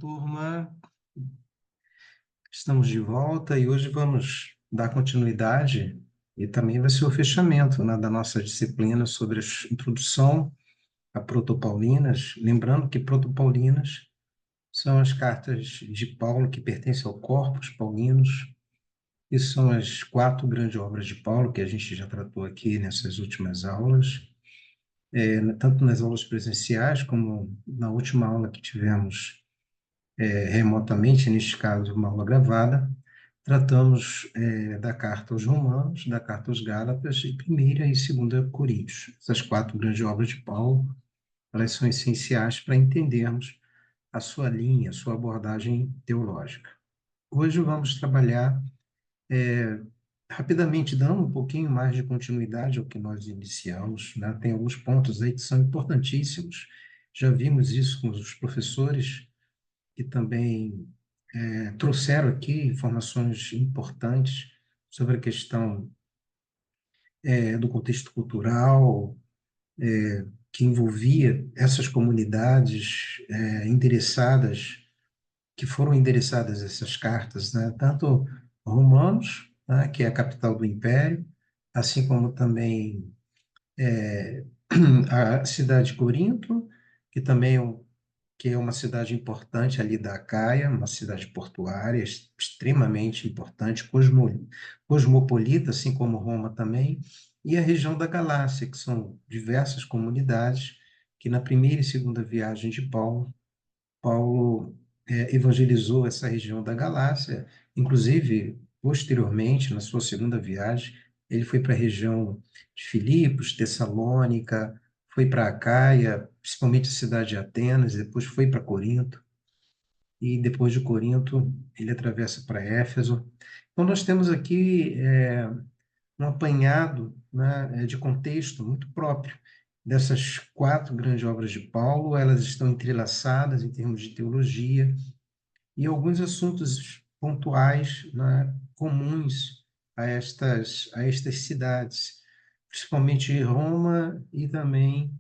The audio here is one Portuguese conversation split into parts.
Turma, estamos de volta e hoje vamos dar continuidade e também vai ser o fechamento, né, da nossa disciplina sobre a introdução a Protopaulinas. Lembrando que Protopaulinas são as cartas de Paulo que pertencem ao Corpus Paulinos, e são as quatro grandes obras de Paulo que a gente já tratou aqui nessas últimas aulas, tanto nas aulas presenciais como na última aula que tivemos remotamente, neste caso, uma aula gravada. Tratamos da carta aos Romanos, da carta aos Gálatas e primeira e segunda Coríntios. Essas quatro grandes obras de Paulo, elas são essenciais para entendermos a sua linha, a sua abordagem teológica. Hoje vamos trabalhar rapidamente, dando um pouquinho mais de continuidade ao que nós iniciamos, né? Tem alguns pontos aí que são importantíssimos. Já vimos isso com os professores que também trouxeram aqui informações importantes sobre a questão do contexto cultural, que envolvia essas comunidades que foram endereçadas essas cartas, né? Tanto romanos, né, que é a capital do império, assim como também a cidade de Corinto, que também que é uma cidade importante ali da Acaia, uma cidade portuária extremamente importante, cosmopolita, assim como Roma também, e a região da Galácia, que são diversas comunidades que na primeira e segunda viagem de Paulo evangelizou essa região da Galácia, inclusive, posteriormente, na sua segunda viagem, ele foi para a região de Filipos, Tessalônica, foi para Acaia, principalmente a cidade de Atenas, depois foi para Corinto, e depois de Corinto ele atravessa para Éfeso. Então, nós temos aqui um apanhado, né, de contexto muito próprio dessas quatro grandes obras de Paulo. Elas estão entrelaçadas em termos de teologia, e alguns assuntos pontuais, né, comuns a estas cidades, principalmente Roma e também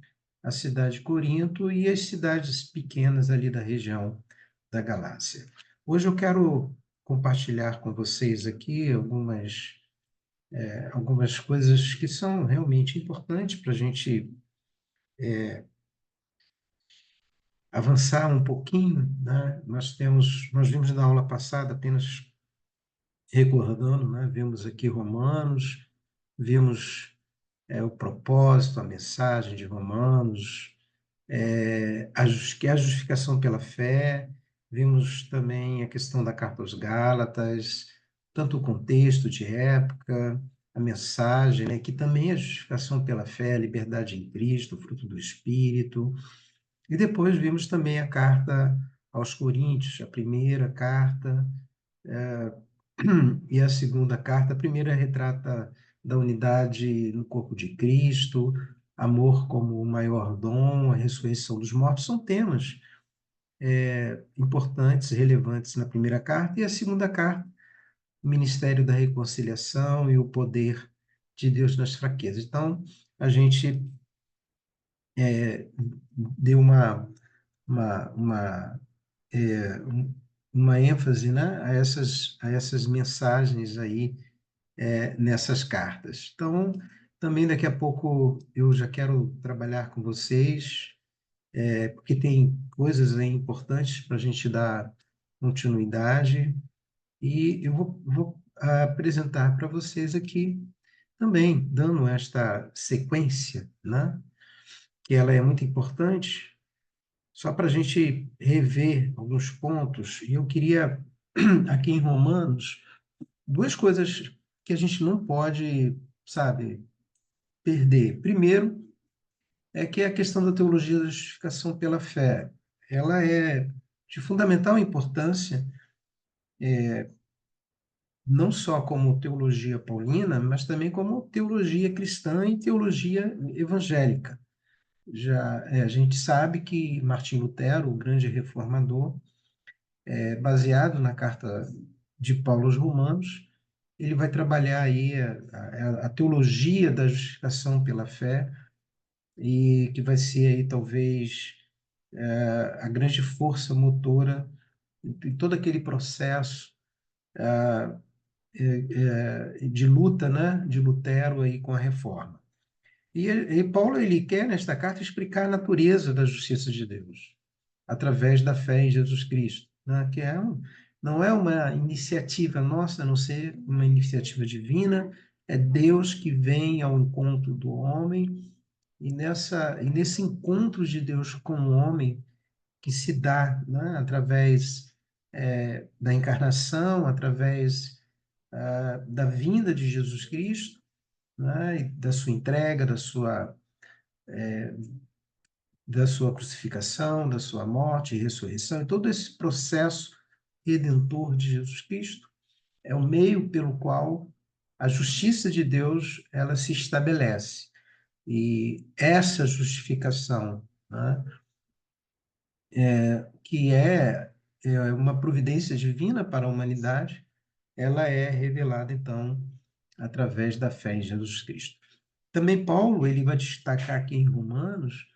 a cidade de Corinto e as cidades pequenas ali da região da Galácia. Hoje eu quero compartilhar com vocês aqui algumas coisas que são realmente importantes para a gente avançar um pouquinho, né? Nós vimos na aula passada, apenas recordando, né? Vimos aqui Romanos, vimos o propósito, a mensagem de Romanos, que é a justificação pela fé. Vimos também a questão da carta aos Gálatas, tanto o contexto de época, a mensagem, né? Que também é a justificação pela fé, a liberdade em Cristo, o fruto do Espírito. E depois vimos também a carta aos Coríntios, a primeira carta, e a segunda carta. A primeira retrata da unidade no corpo de Cristo, amor como o maior dom, a ressurreição dos mortos, são temas importantes, relevantes na primeira carta. E a segunda carta, o ministério da reconciliação e o poder de Deus nas fraquezas. Então, a gente deu uma, uma, uma ênfase, né, a essas mensagens aí nessas cartas. Então, também daqui a pouco eu já quero trabalhar com vocês, porque tem coisas aí importantes para a gente dar continuidade, e eu vou apresentar para vocês aqui também, dando esta sequência, né, que ela é muito importante, só para a gente rever alguns pontos. E eu queria, aqui em Romanos, duas coisas que a gente não pode, sabe, perder. Primeiro, é que a questão da teologia da justificação pela fé, ela é de fundamental importância, não só como teologia paulina, mas também como teologia cristã e teologia evangélica. A gente sabe que Martim Lutero, o grande reformador, baseado na carta de Paulo aos Romanos, ele vai trabalhar aí a teologia da justificação pela fé, e que vai ser aí talvez a grande força motora e todo aquele processo de luta, né, de Lutero aí com a Reforma. E Paulo ele quer nesta carta explicar a natureza da justiça de Deus através da fé em Jesus Cristo, né, que não é uma iniciativa nossa, a não ser uma iniciativa divina, é Deus que vem ao encontro do homem e nesse encontro de Deus com o homem que se dá, né, através da encarnação, através da vinda de Jesus Cristo, né, e da sua entrega, da sua crucificação, da sua morte e ressurreição, e todo esse processo redentor de Jesus Cristo é o meio pelo qual a justiça de Deus ela se estabelece. E essa justificação, né, que é uma providência divina para a humanidade, ela é revelada, então, através da fé em Jesus Cristo. Também Paulo ele vai destacar aqui em Romanos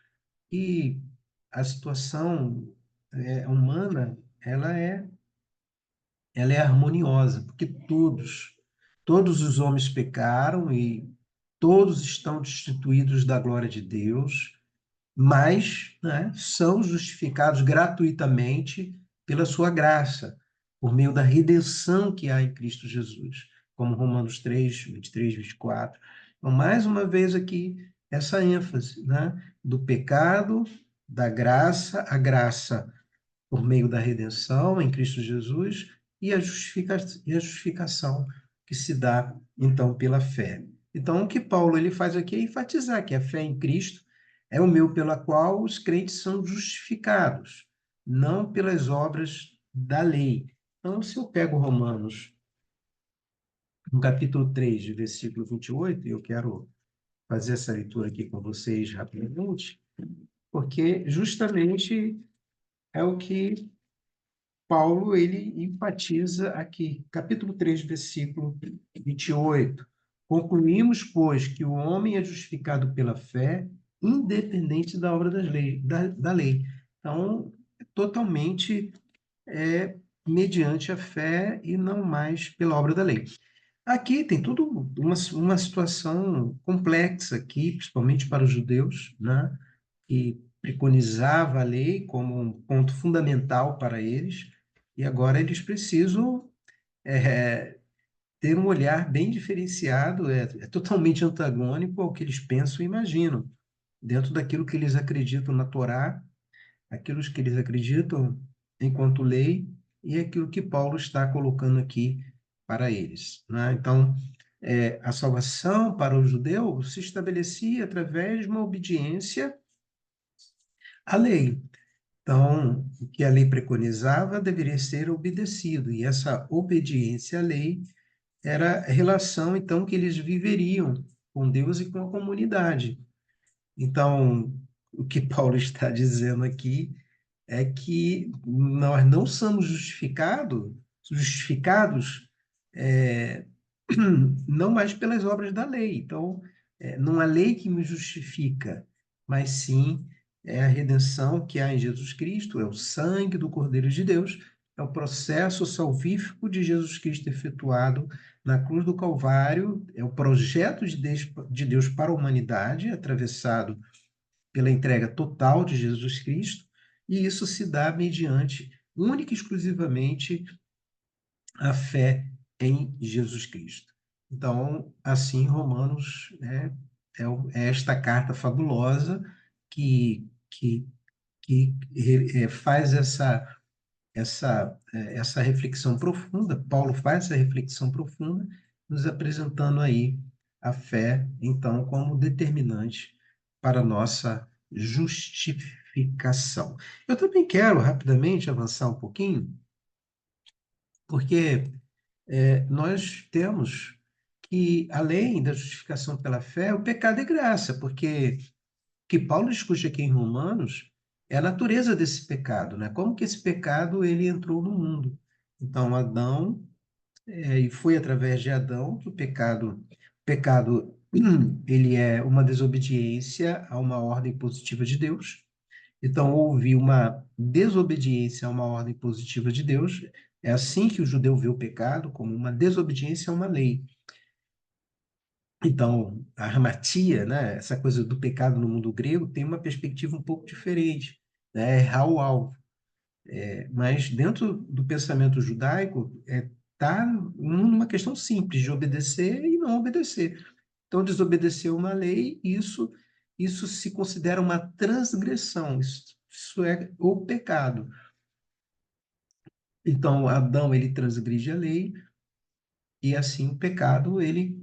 que a situação humana ela é harmoniosa, porque todos os homens pecaram e todos estão destituídos da glória de Deus, mas, né, são justificados gratuitamente pela sua graça, por meio da redenção que há em Cristo Jesus, como Romanos 3, 23, 24. Então, mais uma vez aqui, essa ênfase, né, do pecado, da graça, a graça por meio da redenção em Cristo Jesus e a justificação que se dá, então, pela fé. Então, o que Paulo ele faz aqui é enfatizar que a fé em Cristo é o meio pela qual os crentes são justificados, não pelas obras da lei. Então, se eu pego Romanos, no capítulo 3, versículo 28, e eu quero fazer essa leitura aqui com vocês rapidamente, porque justamente é o que Paulo ele enfatiza aqui, capítulo 3, versículo 28. Concluímos, pois, que o homem é justificado pela fé, independente da obra da lei. Então, totalmente mediante a fé e não mais pela obra da lei. Aqui tem tudo uma situação complexa aqui, principalmente para os judeus, né? Que preconizava a lei como um ponto fundamental para eles, e agora eles precisam é, ter um olhar bem diferenciado, é totalmente antagônico ao que eles pensam e imaginam, dentro daquilo que eles acreditam na Torá, aquilo que eles acreditam enquanto lei, e aquilo que Paulo está colocando aqui para eles, né? Então, a salvação para o judeu se estabelecia através de uma obediência à lei. Então, o que a lei preconizava deveria ser obedecido, e essa obediência à lei era a relação, então, que eles viveriam com Deus e com a comunidade. Então, o que Paulo está dizendo aqui é que nós não somos justificados é, não mais pelas obras da lei. Então, não é a lei que me justifica, mas sim é a redenção que há em Jesus Cristo, é o sangue do Cordeiro de Deus, é o processo salvífico de Jesus Cristo efetuado na cruz do Calvário, é o projeto de Deus para a humanidade, atravessado pela entrega total de Jesus Cristo, e isso se dá mediante, única e exclusivamente, a fé em Jesus Cristo. Então, assim, Romanos é esta carta fabulosa que faz essa reflexão profunda, Paulo faz essa reflexão profunda, nos apresentando aí a fé, então, como determinante para a nossa justificação. Eu também quero rapidamente avançar um pouquinho, porque nós temos que, além da justificação pela fé, o pecado é graça, porque o que Paulo discute aqui em Romanos é a natureza desse pecado, né? Como que esse pecado ele entrou no mundo. Então, Adão, e foi através de Adão que o pecado ele é uma desobediência a uma ordem positiva de Deus, Então, houve uma desobediência a uma ordem positiva de Deus. É assim que o judeu vê o pecado, como uma desobediência a uma lei. Então, a harmatia, né, essa coisa do pecado no mundo grego, tem uma perspectiva um pouco diferente, né, é errar o alvo. Mas dentro do pensamento judaico, tá numa questão simples de obedecer e não obedecer. Então, desobedecer uma lei, isso se considera uma transgressão, isso é o pecado. Então, Adão, ele transgride a lei, e assim o pecado, ele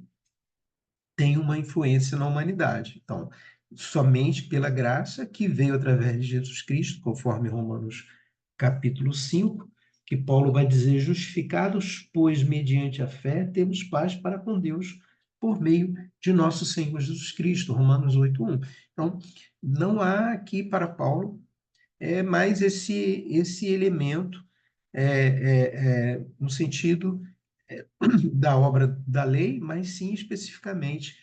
tem uma influência na humanidade. Então, somente pela graça que veio através de Jesus Cristo, conforme Romanos capítulo 5, que Paulo vai dizer: justificados, pois, mediante a fé, temos paz para com Deus por meio de nosso Senhor Jesus Cristo, Romanos 8:1. Então, não há aqui para Paulo mais esse elemento no sentido da obra da lei, mas sim especificamente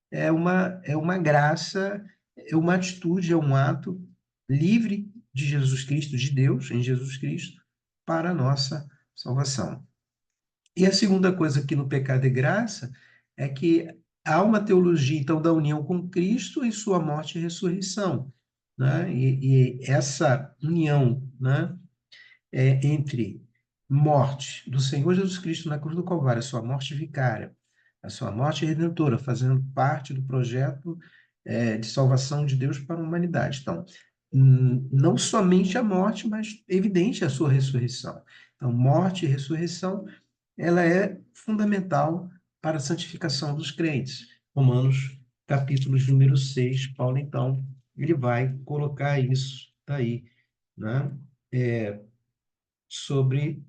é uma graça, é uma atitude, é um ato livre de Jesus Cristo, de Deus, em Jesus Cristo, para a nossa salvação. E a segunda coisa que no pecado é graça é que há uma teologia, então, da união com Cristo em sua morte e ressurreição, né? E essa união, né, entre morte do Senhor Jesus Cristo na cruz do Calvário, a sua morte vicária, a sua morte redentora, fazendo parte do projeto de salvação de Deus para a humanidade. Então, não somente a morte, mas evidente a sua ressurreição. Então, morte e ressurreição, ela é fundamental para a santificação dos crentes. Romanos, capítulo número 6, Paulo, então, ele vai colocar isso aí, né? Sobre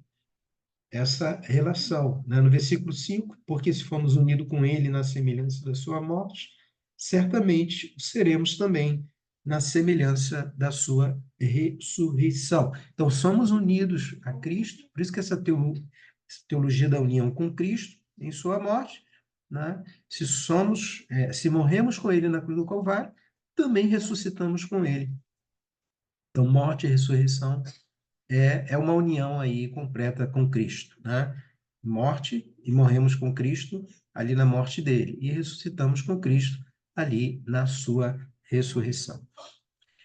essa relação, né? No versículo 5, porque se formos unidos com ele na semelhança da sua morte, certamente seremos também na semelhança da sua ressurreição. Então, somos unidos a Cristo, por isso que essa teologia da união com Cristo em sua morte, né? Se morremos com ele na cruz do Calvário, também ressuscitamos com ele. Então, morte e ressurreição é uma união aí completa com Cristo, né? Morte, e morremos com Cristo ali na morte dele, e ressuscitamos com Cristo ali na sua ressurreição.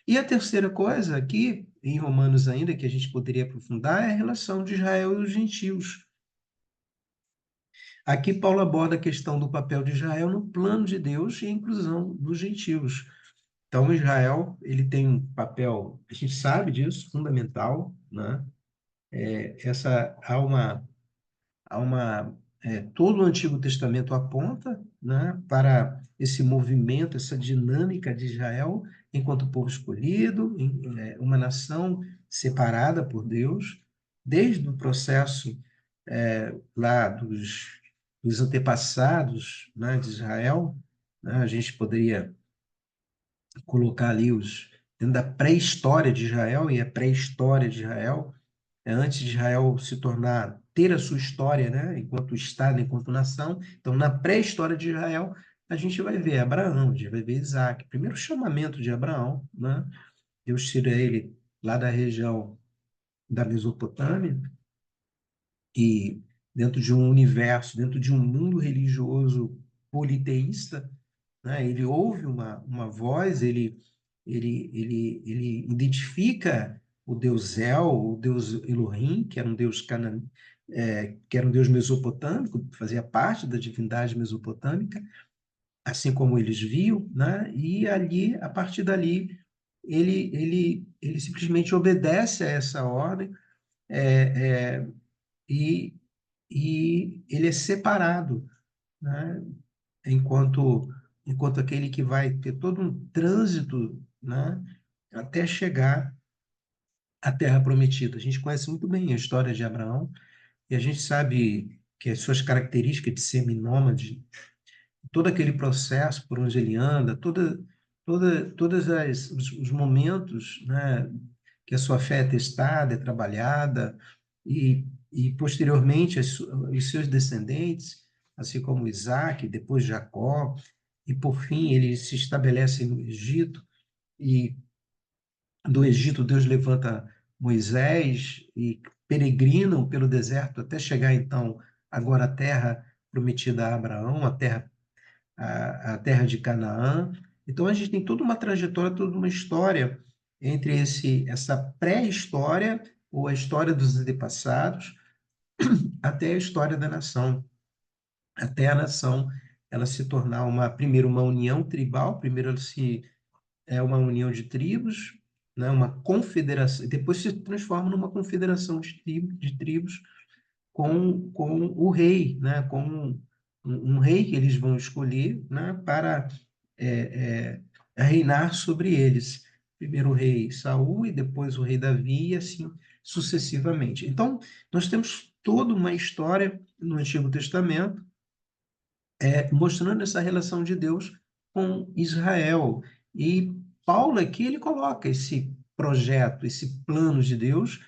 E a terceira coisa aqui, em Romanos ainda, que a gente poderia aprofundar, é a relação de Israel e os gentios. Aqui Paulo aborda a questão do papel de Israel no plano de Deus e a inclusão dos gentios. Então, Israel, ele tem um papel, a gente sabe disso, fundamental, né? Todo o Antigo Testamento aponta, né, para esse movimento, essa dinâmica de Israel enquanto povo escolhido, uma nação separada por Deus, desde o processo lá dos antepassados, né, de Israel, né, a gente poderia colocar ali dentro da pré-história de Israel, e a pré-história de Israel antes de Israel ter a sua história, né, enquanto Estado, enquanto nação. Então, na pré-história de Israel, a gente vai ver Abraão, a gente vai ver Isaac, primeiro chamamento de Abraão, né? Deus tira ele lá da região da Mesopotâmia e dentro de um universo, dentro de um mundo religioso politeísta, né? Ele ouve uma voz, ele identifica o Deus El, o Deus Elohim, que era um Deus que era um Deus mesopotâmico, fazia parte da divindade mesopotâmica, assim como eles viam, né? E ali, a partir dali, ele simplesmente obedece a essa ordem, é, é, e, e ele é separado, né? Enquanto aquele que vai ter todo um trânsito, né, até chegar à Terra Prometida. A gente conhece muito bem a história de Abraão e a gente sabe que as suas características de seminômade, todo aquele processo por onde ele anda, todas os momentos, né, que a sua fé é testada, é trabalhada, e posteriormente os seus descendentes, assim como Isaac, depois Jacó, e por fim ele se estabelece no Egito, e do Egito, Deus levanta Moisés e peregrinam pelo deserto até chegar, então, agora à terra prometida a Abraão, a terra de Canaã. Então, a gente tem toda uma trajetória, toda uma história entre essa pré-história, ou a história dos antepassados, até a história da nação, até a nação ela se tornar primeiro uma união tribal, primeiro ela é uma união de tribos, né, uma confederação, depois se transforma numa confederação de tribos com o rei, né, com um rei que eles vão escolher, né, para reinar sobre eles. Primeiro o rei Saul e depois o rei Davi, e assim sucessivamente. Então, nós temos toda uma história no Antigo Testamento mostrando essa relação de Deus com Israel. E Paulo aqui ele coloca esse projeto, esse plano de Deus,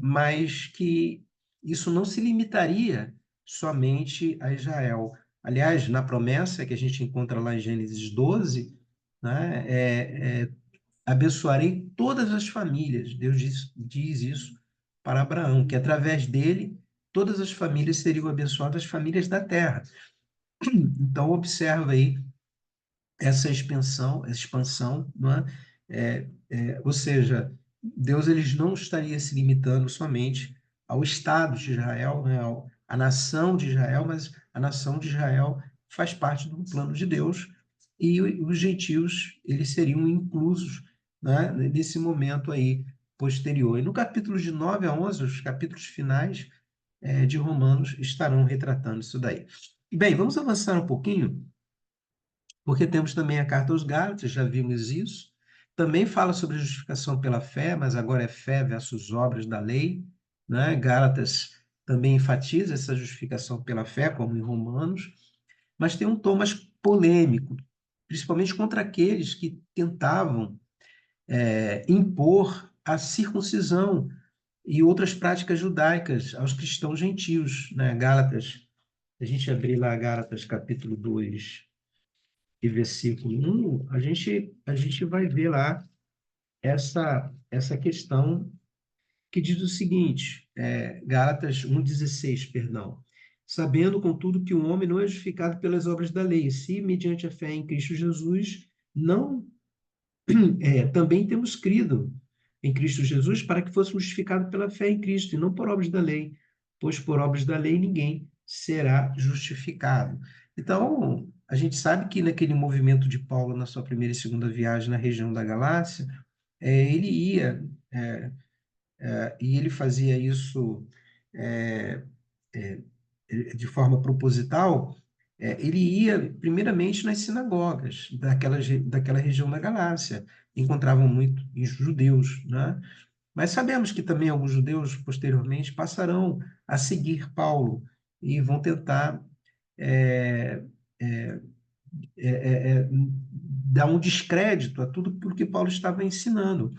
mas que isso não se limitaria somente a Israel. Aliás, na promessa que a gente encontra lá em Gênesis 12, né, abençoarei todas as famílias. Deus diz isso para Abraão, que através dele todas as famílias seriam abençoadas, as famílias da terra. Então, observa aí essa expansão, não é? Ou seja, Deus não estaria se limitando somente ao Estado de Israel, né? À nação de Israel, mas a nação de Israel faz parte do plano de Deus e os gentios eles seriam inclusos, né? Nesse momento aí posterior. E no capítulo de 9 a 11, os capítulos finais de Romanos estarão retratando isso daí. Bem, vamos avançar um pouquinho, porque temos também a carta aos Gálatas, já vimos isso. Também fala sobre justificação pela fé, mas agora é fé versus obras da lei, né? Gálatas também enfatiza essa justificação pela fé, como em Romanos, mas tem um tom mais polêmico, principalmente contra aqueles que tentavam impor a circuncisão e outras práticas judaicas aos cristãos gentios, né? Gálatas, a gente abrir lá Gálatas capítulo 2 e versículo 1, a gente vai ver lá essa questão que diz o seguinte, Gálatas 1,16, perdão. Sabendo, contudo, que o homem não é justificado pelas obras da lei, se, mediante a fé em Cristo Jesus, não também temos crido em Cristo Jesus para que fôssemos justificados pela fé em Cristo e não por obras da lei, pois por obras da lei ninguém será justificado. Então, a gente sabe que naquele movimento de Paulo na sua primeira e segunda viagem na região da Galácia, ele ia e ele fazia isso é, é, de forma proposital, ele ia primeiramente nas sinagogas daquela região da Galácia, encontravam muito judeus, né? Mas sabemos que também alguns judeus posteriormente passarão a seguir Paulo e vão tentar é, é, dar um descrédito a tudo o que Paulo estava ensinando.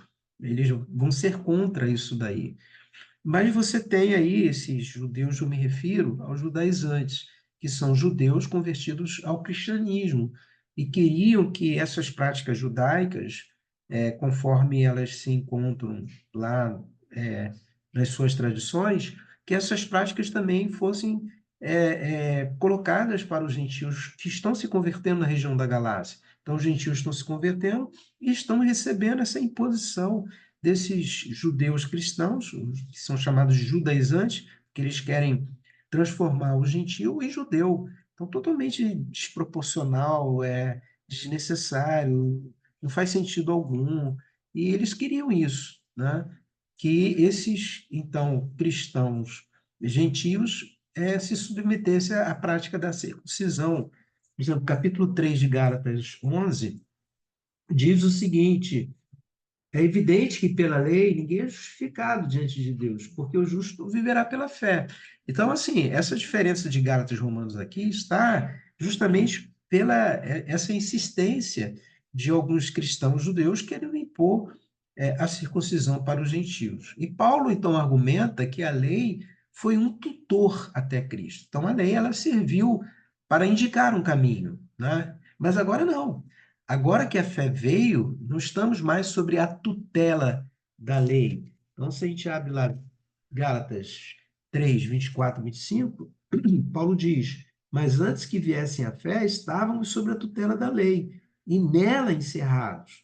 Eles vão ser contra isso daí. Mas você tem aí esses judeus, eu me refiro aos judaizantes, que são judeus convertidos ao cristianismo e queriam que essas práticas judaicas, conforme elas se encontram lá nas suas tradições, que essas práticas também fossem colocadas para os gentios que estão se convertendo na região da Galácia. Então, os gentios estão se convertendo e estão recebendo essa imposição desses judeus cristãos, que são chamados judaizantes, que eles querem transformar o gentio em judeu. Então, totalmente desproporcional, desnecessário, não faz sentido algum. E eles queriam isso, né? Que esses, então, cristãos gentios se submetessem à prática da circuncisão. Por exemplo, capítulo 3 de Gálatas 11 diz o seguinte: é evidente que pela lei ninguém é justificado diante de Deus, porque o justo viverá pela fé. Então, assim, essa diferença de Gálatas e Romanos aqui está justamente pela essa insistência de alguns cristãos judeus querendo impor a circuncisão para os gentios. E Paulo, então, argumenta que a lei foi um tutor até Cristo. Então, a lei ela serviu para indicar um caminho, né? Mas agora não. Agora que a fé veio, não estamos mais sobre a tutela da lei. Então, se a gente abre lá Gálatas 3, 24, 25, Paulo diz: Mas antes que viessem a fé, estávamos sob a tutela da lei, e nela encerrados,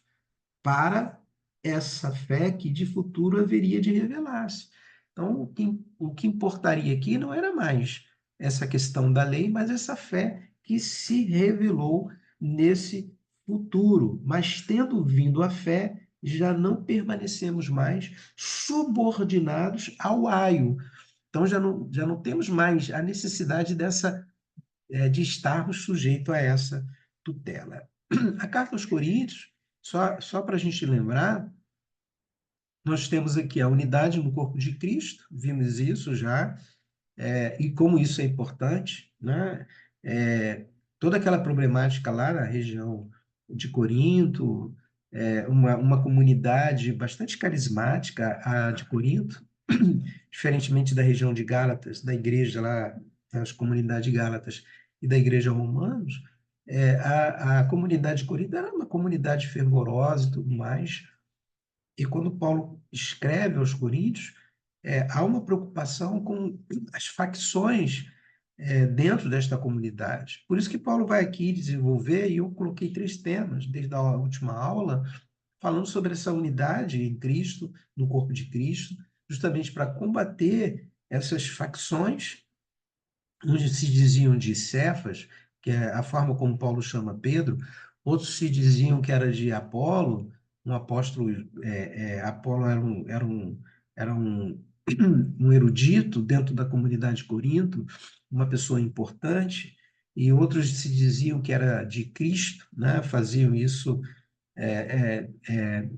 para essa fé que de futuro haveria de revelar-se. Então, o que importaria aqui não era mais essa questão da lei, mas essa fé que se revelou nesse futuro. Mas tendo vindo a fé, já não permanecemos mais subordinados ao aio. Então, já não temos mais a necessidade de estarmos sujeitos a essa tutela. A carta aos Coríntios, só para a gente lembrar, nós temos aqui a unidade no corpo de Cristo, vimos isso já, e como isso é importante, né? É, toda aquela problemática lá na região de Corinto, uma comunidade bastante carismática, a de Corinto, diferentemente da região de Gálatas, da igreja lá, das comunidades de Gálatas e da igreja Romanos, a comunidade de Corinto era uma comunidade fervorosa e tudo mais, e quando Paulo escreve aos Coríntios, há uma preocupação com as facções dentro desta comunidade. Por isso que Paulo vai aqui desenvolver, e eu coloquei 3 temas desde a última aula, falando sobre essa unidade em Cristo, no corpo de Cristo, justamente para combater essas facções. Uns se diziam de Cefas, que é a forma como Paulo chama Pedro, outros se diziam que era de Apolo, um apóstolo. Apolo era um um erudito dentro da comunidade de Corinto, uma pessoa importante, e outros se diziam que era de Cristo, né? Faziam isso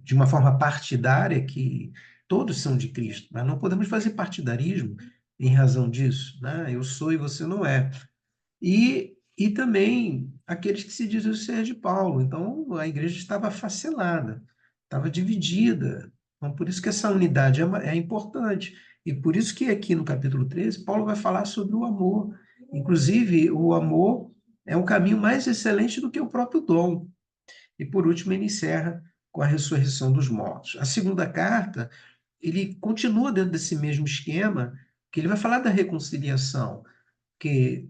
de uma forma partidária, que todos são de Cristo, mas não podemos fazer partidarismo em razão disso, né? Eu sou e você não é. E também aqueles que se dizem ser de Paulo. Então, a igreja estava facelada, estava dividida. Então, por isso que essa unidade é importante. E por isso que aqui no capítulo 13, Paulo vai falar sobre o amor. Inclusive, o amor é um caminho mais excelente do que o próprio dom. E por último, ele encerra com a ressurreição dos mortos. A segunda carta, ele continua dentro desse mesmo esquema, que ele vai falar da reconciliação, que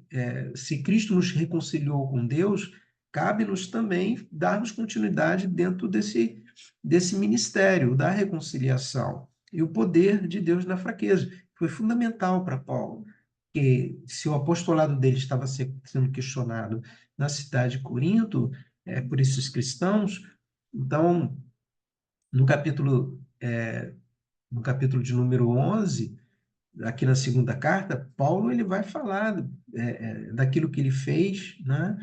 se Cristo nos reconciliou com Deus, cabe-nos também darmos continuidade dentro desse ministério da reconciliação e o poder de Deus na fraqueza. Foi fundamental para Paulo, que se o apostolado dele estava sendo questionado na cidade de Corinto, por esses cristãos, então, no capítulo, no capítulo de número 11, aqui na segunda carta, Paulo ele vai falar daquilo que ele fez, né?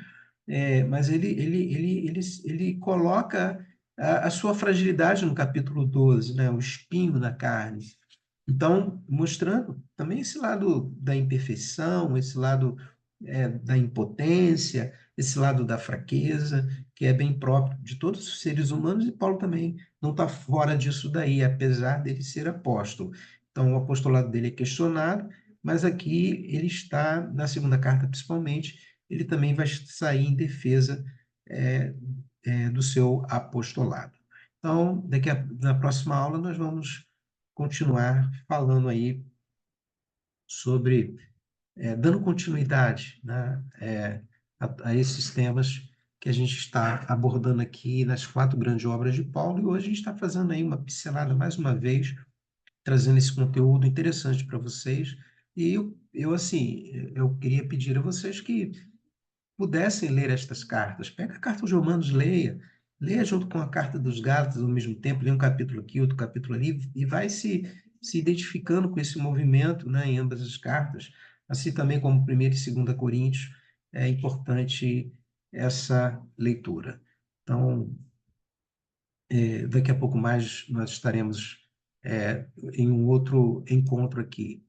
Mas ele coloca a sua fragilidade no capítulo 12, né? O espinho na carne. Então, mostrando também esse lado da imperfeição, esse lado da impotência, esse lado da fraqueza, que é bem próprio de todos os seres humanos, e Paulo também não está fora disso daí, apesar dele ser apóstolo. Então, o apostolado dele é questionado, mas aqui ele está, na segunda carta principalmente, ele também vai sair em defesa é, do seu apostolado. Então, na próxima aula, nós vamos continuar falando aí sobre, dando continuidade, né, a esses temas que a gente está abordando aqui nas 4 grandes obras de Paulo, e hoje a gente está fazendo aí uma pincelada mais uma vez, trazendo esse conteúdo interessante para vocês. E assim, eu queria pedir a vocês que pudessem ler estas cartas. Pega a carta aos Romanos, leia junto com a carta dos Gálatas ao mesmo tempo, lê um capítulo aqui, outro capítulo ali, e vai se identificando com esse movimento, né, em ambas as cartas, assim também como 1ª e 2ª Coríntios, é importante essa leitura. Então, daqui a pouco mais nós estaremos em um outro encontro aqui.